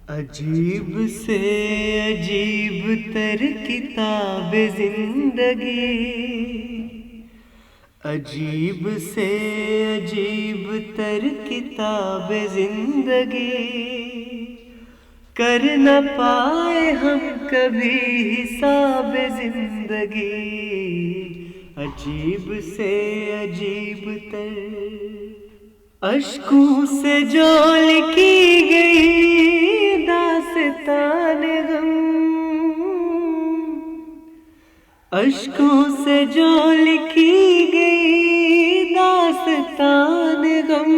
अजीब से अजीब तर किताब जिंदगी, अजीब से अजीब तर किताब जिंदगी। कर न पाए हम कभी हिसाब जिंदगी, अजीब से अजीब तर। अश्कों से जो लिखी गई दास्तान गम, अश्कों से जो लिखी गई दास्तान गम।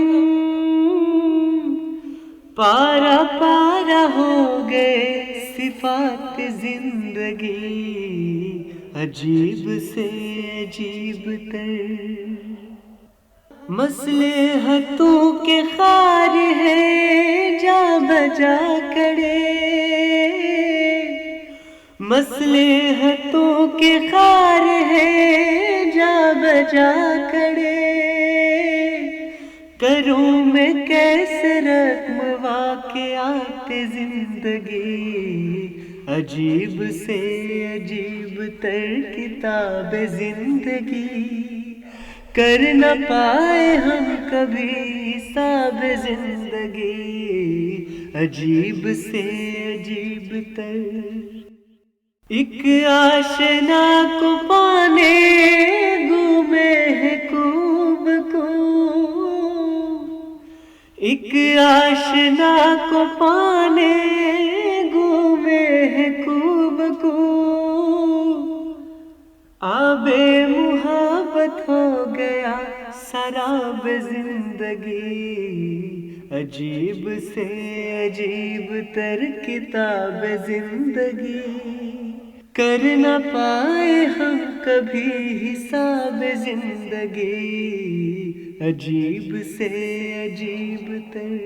पारा पारा हो गए सिफात जिंदगी, अजीब से अजीब तर। मसलहतों के खार है जा बजा खड़े, मसलहतों के खार है जा बजा खड़े। करूं मैं कैसे रत्म वाक़यात जिंदगी, अजीब से अजीब तर किताब जिंदगी। कर न पाए हम कभी हिसाब जिंदगी, अजीब से अजीब तर। एक आशना को पाने घूमे है खूब को, एक आशना को पाने घूमे है खूब को। आबे मुहब्बत हो गया शराब जिंदगी, अजीब से अजीब तर किताब जिंदगी। कर न पाए हम कभी हिसाब जिंदगी, अजीब से अजीब तर।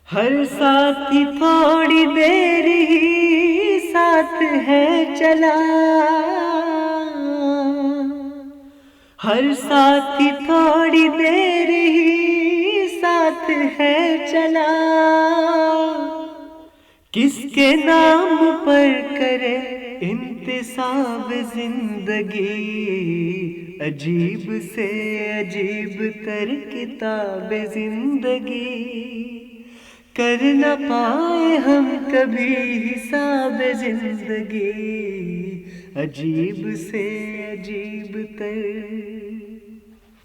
हर साथी थोड़ी देर ही साथ है चला, हर साथी थोड़ी देर ही साथ है चला। किसके नाम पर करे इंतसाब जिंदगी, अजीब से अजीब तर किताब जिंदगी। कर न पाए हम कभी हिसाब जिंदगी, अजीब से अजीब तर।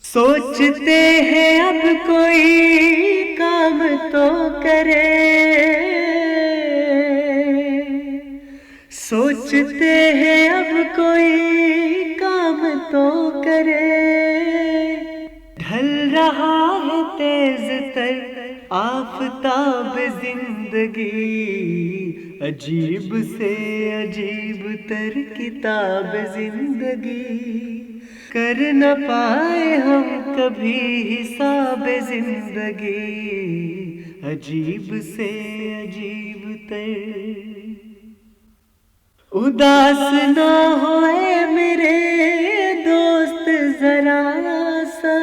सोचते हैं अब कोई काम तो करे, सोचते हैं अब कोई काम तो करे। ढल रहा है तेज तर आफताब जिंदगी, अजीब से अजीब तर किताब जिंदगी। कर न पाए हम कभी हिसाब जिंदगी, अजीब से अजीब तर। उदास ना होए मेरे दोस्त जरा सब्र,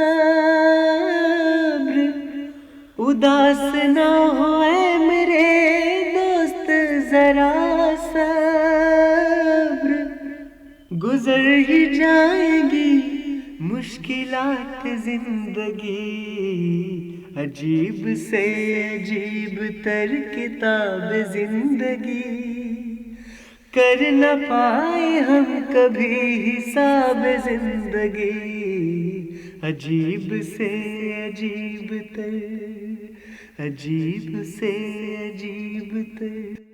उदास ना होए मेरे दोस्त जरा सब्र। गुजर ही जाएगी मुश्किलात जिंदगी, अजीब से अजीब तर किताब जिंदगी। कर न पाए हम कभी हिसाब जिंदगी, अजीब से अजीब तर, अजीब से अजीब तर।